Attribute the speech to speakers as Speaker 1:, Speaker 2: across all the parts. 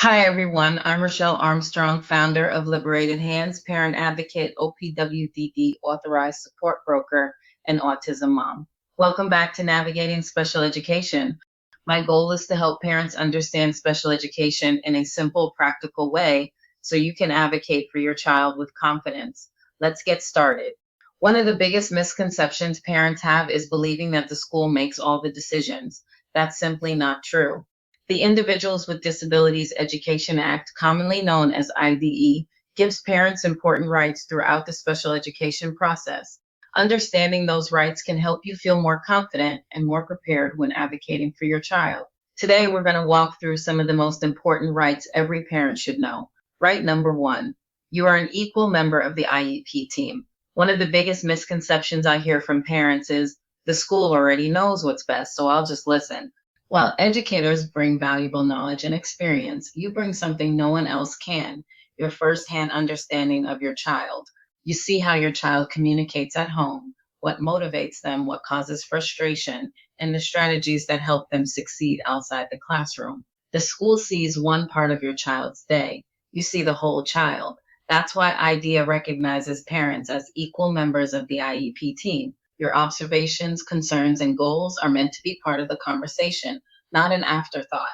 Speaker 1: Hi, everyone. I'm Rochelle Armstrong, founder of Liberated Hands, parent advocate, OPWDD authorized support broker, and autism mom. Welcome back to Navigating Special Education. My goal is to help parents understand special education in a simple, practical way so you can advocate for your child with confidence. Let's get started. One of the biggest misconceptions parents have is believing that the school makes all the decisions. That's simply not true. The Individuals with Disabilities Education Act, commonly known as IDE, gives parents important rights throughout the special education process. Understanding those rights can help you feel more confident and more prepared when advocating for your child. Today, we're going to walk through some of the most important rights every parent should know. Right number one, you are an equal member of the IEP team. One of the biggest misconceptions I hear from parents is the school already knows what's best, so I'll just listen. While educators bring valuable knowledge and experience, you bring something no one else can, your firsthand understanding of your child. You see how your child communicates at home, what motivates them, what causes frustration, and the strategies that help them succeed outside the classroom. The school sees one part of your child's day. You see the whole child. That's why IDEA recognizes parents as equal members of the IEP team. Your observations, concerns, and goals are meant to be part of the conversation, not an afterthought.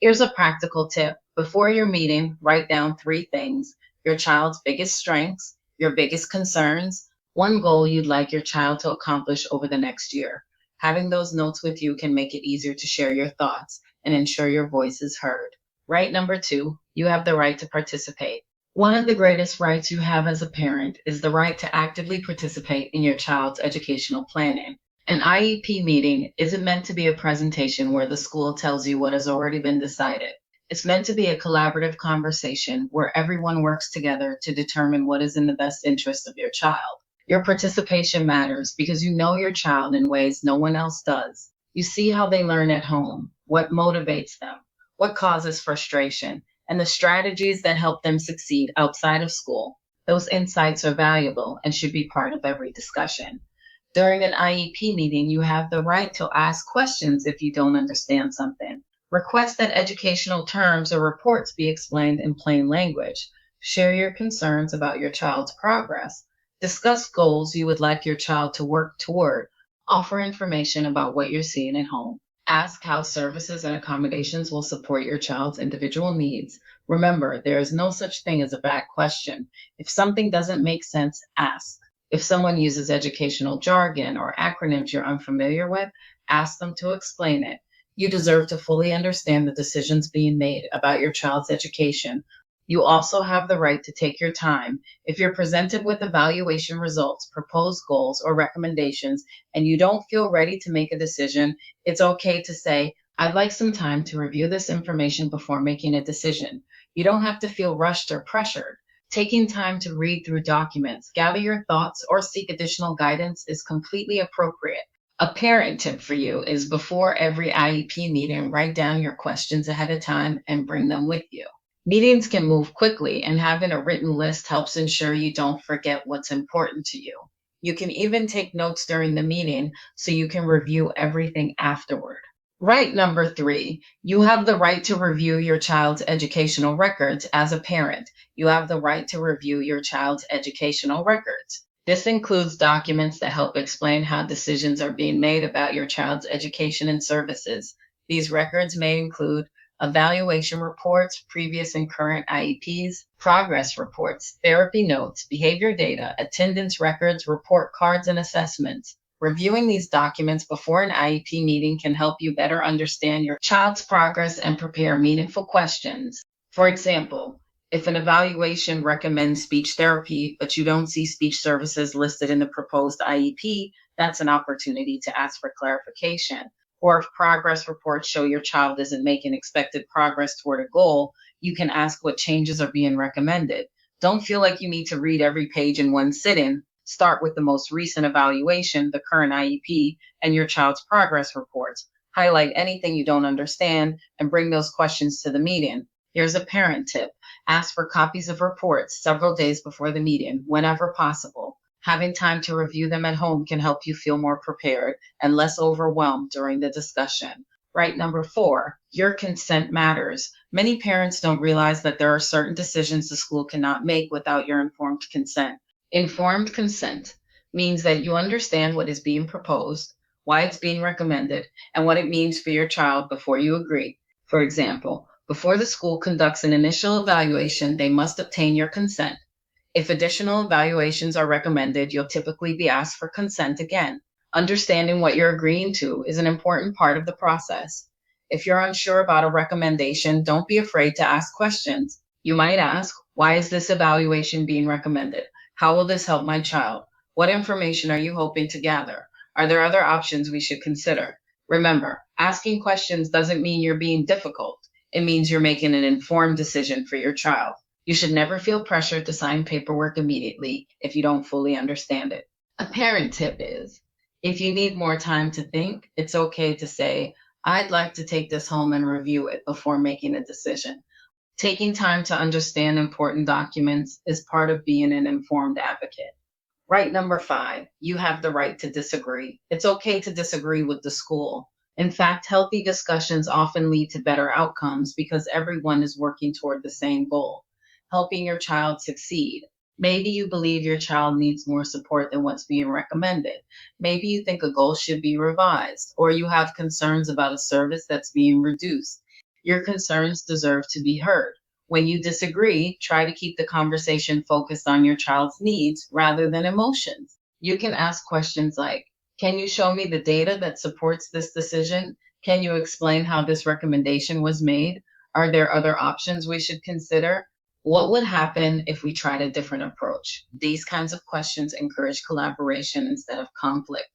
Speaker 1: Here's a practical tip. Before your meeting, write down three things: your child's biggest strengths, your biggest concerns, one goal you'd like your child to accomplish over the next year. Having those notes with you can make it easier to share your thoughts and ensure your voice is heard. Right number two, you have the right to participate. One of the greatest rights you have as a parent is the right to actively participate in your child's educational planning. An IEP meeting isn't meant to be a presentation where the school tells you what has already been decided. It's meant to be a collaborative conversation where everyone works together to determine what is in the best interest of your child. Your participation matters because you know your child in ways no one else does. You see how they learn at home, what motivates them, what causes frustration, and the strategies that help them succeed outside of school. Those insights are valuable and should be part of every discussion. During an IEP meeting, you have the right to ask questions if you don't understand something. Request that educational terms or reports be explained in plain language. Share your concerns about your child's progress. Discuss goals you would like your child to work toward. Offer information about what you're seeing at home. Ask how services and accommodations will support your child's individual needs. Remember, there is no such thing as a bad question. If something doesn't make sense, ask. If someone uses educational jargon or acronyms you're unfamiliar with, ask them to explain it. You deserve to fully understand the decisions being made about your child's education. You also have the right to take your time. If you're presented with evaluation results, proposed goals, or recommendations, and you don't feel ready to make a decision, it's okay to say, I'd like some time to review this information before making a decision. You don't have to feel rushed or pressured. Taking time to read through documents, gather your thoughts, or seek additional guidance is completely appropriate. A parent tip for you is before every IEP meeting, write down your questions ahead of time and bring them with you. Meetings can move quickly, and having a written list helps ensure you don't forget what's important to you. You can even take notes during the meeting so you can review everything afterward. Right number three, you have the right to review your child's educational records as a parent. You have the right to review your child's educational records. This includes documents that help explain how decisions are being made about your child's education and services. These records may include evaluation reports, previous and current IEPs, progress reports, therapy notes, behavior data, attendance records, report cards, and assessments. Reviewing these documents before an IEP meeting can help you better understand your child's progress and prepare meaningful questions. For example, if an evaluation recommends speech therapy, but you don't see speech services listed in the proposed IEP, that's an opportunity to ask for clarification. Or if progress reports show your child isn't making expected progress toward a goal, you can ask what changes are being recommended. Don't feel like you need to read every page in one sitting. Start with the most recent evaluation, the current IEP, and your child's progress reports. Highlight anything you don't understand and bring those questions to the meeting. Here's a parent tip. Ask for copies of reports several days before the meeting, whenever possible. Having time to review them at home can help you feel more prepared and less overwhelmed during the discussion. Right number 4, your consent matters. Many parents don't realize that there are certain decisions the school cannot make without your informed consent. Informed consent means that you understand what is being proposed, why it's being recommended, and what it means for your child before you agree. For example, before the school conducts an initial evaluation, they must obtain your consent. If additional evaluations are recommended, you'll typically be asked for consent again. Understanding what you're agreeing to is an important part of the process. If you're unsure about a recommendation, don't be afraid to ask questions. You might ask, why is this evaluation being recommended? How will this help my child? What information are you hoping to gather? Are there other options we should consider? Remember, asking questions doesn't mean you're being difficult. It means you're making an informed decision for your child. You should never feel pressured to sign paperwork immediately if you don't fully understand it. A parent tip is, if you need more time to think, it's okay to say, I'd like to take this home and review it before making a decision. Taking time to understand important documents is part of being an informed advocate. Right number 5, you have the right to disagree. It's okay to disagree with the school. In fact, healthy discussions often lead to better outcomes because everyone is working toward the same goal, helping your child succeed. Maybe you believe your child needs more support than what's being recommended. Maybe you think a goal should be revised, or you have concerns about a service that's being reduced. Your concerns deserve to be heard. When you disagree, try to keep the conversation focused on your child's needs rather than emotions. You can ask questions like, can you show me the data that supports this decision? Can you explain how this recommendation was made? Are there other options we should consider? What would happen if we tried a different approach? These kinds of questions encourage collaboration instead of conflict.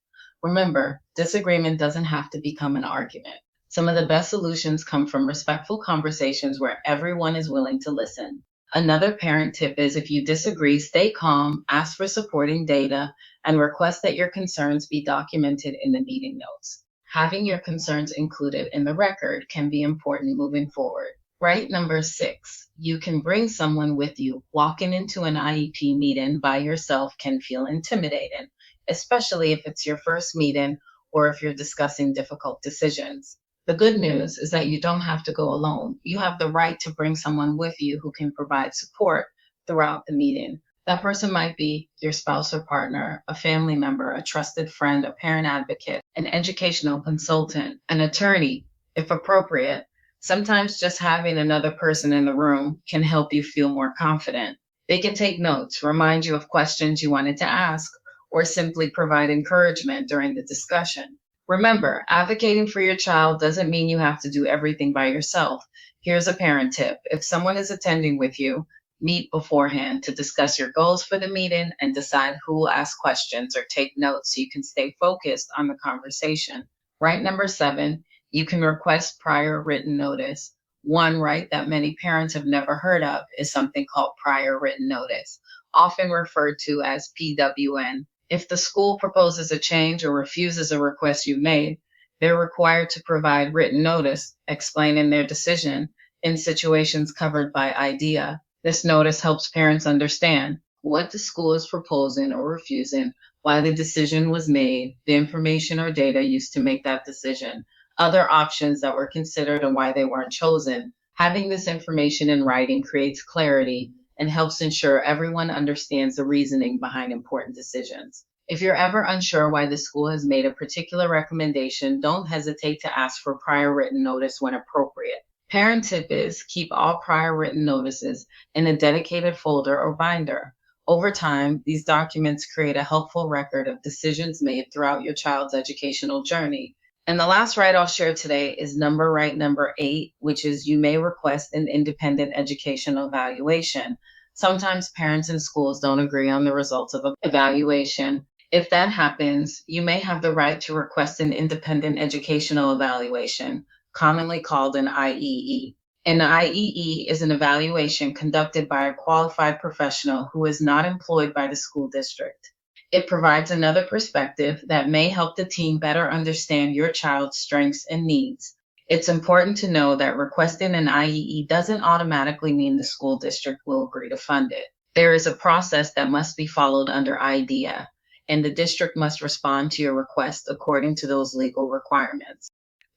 Speaker 1: Remember, disagreement doesn't have to become an argument. Some of the best solutions come from respectful conversations where everyone is willing to listen. Another parent tip is, if you disagree, stay calm, ask for supporting data, and request that your concerns be documented in the meeting notes. Having your concerns included in the record can be important moving forward. Right number 6, you can bring someone with you. Walking into an IEP meeting by yourself can feel intimidating, especially if it's your first meeting or if you're discussing difficult decisions. The good news is that you don't have to go alone. You have the right to bring someone with you who can provide support throughout the meeting. That person might be your spouse or partner, a family member, a trusted friend, a parent advocate, an educational consultant, an attorney, if appropriate. Sometimes just having another person in the room can help you feel more confident. They can take notes, remind you of questions you wanted to ask, or simply provide encouragement during the discussion. Remember, advocating for your child doesn't mean you have to do everything by yourself. Here's a parent tip. If someone is attending with you, meet beforehand to discuss your goals for the meeting and decide who will ask questions or take notes so you can stay focused on the conversation. Right number 7, you can request prior written notice. One right that many parents have never heard of is something called prior written notice, often referred to as PWN. If the school proposes a change or refuses a request you've made, they're required to provide written notice explaining their decision in situations covered by IDEA. This notice helps parents understand what the school is proposing or refusing, why the decision was made, the information or data used to make that decision, other options that were considered and why they weren't chosen. Having this information in writing creates clarity and helps ensure everyone understands the reasoning behind important decisions. If you're ever unsure why the school has made a particular recommendation, don't hesitate to ask for prior written notice when appropriate. Parent tip is, keep all prior written notices in a dedicated folder or binder. Over time, these documents create a helpful record of decisions made throughout your child's educational journey. And the last right I'll share today is number 8, which is, you may request an independent educational evaluation. Sometimes parents and schools don't agree on the results of an evaluation. If that happens, you may have the right to request an independent educational evaluation, commonly called an IEE. An IEE is an evaluation conducted by a qualified professional who is not employed by the school district. It provides another perspective that may help the team better understand your child's strengths and needs. It's important to know that requesting an IEE doesn't automatically mean the school district will agree to fund it. There is a process that must be followed under IDEA, and the district must respond to your request according to those legal requirements.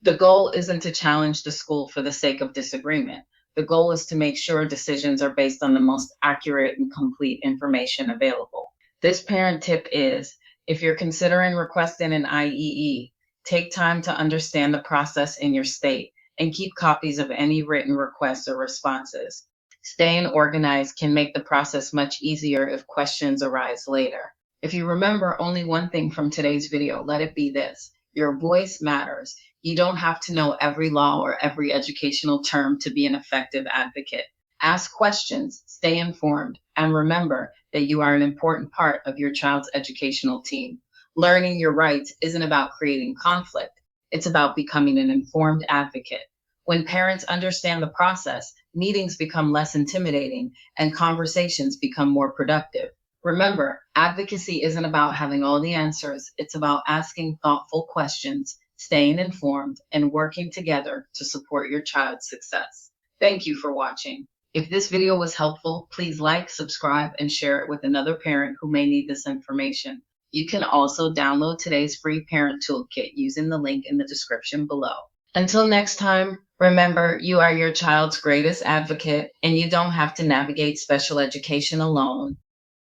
Speaker 1: The goal isn't to challenge the school for the sake of disagreement. The goal is to make sure decisions are based on the most accurate and complete information available. This parent tip is, if you're considering requesting an IEE, take time to understand the process in your state and keep copies of any written requests or responses. Staying organized can make the process much easier if questions arise later. If you remember only one thing from today's video, let it be this: your voice matters. You don't have to know every law or every educational term to be an effective advocate. Ask questions, stay informed, and remember that you are an important part of your child's educational team. Learning your rights isn't about creating conflict, it's about becoming an informed advocate. When parents understand the process, meetings become less intimidating and conversations become more productive. Remember, advocacy isn't about having all the answers, it's about asking thoughtful questions, staying informed, and working together to support your child's success. Thank you for watching. If this video was helpful, please like, subscribe, and share it with another parent who may need this information. You can also download today's free parent toolkit using the link in the description below. Until next time, remember you are your child's greatest advocate and you don't have to navigate special education alone.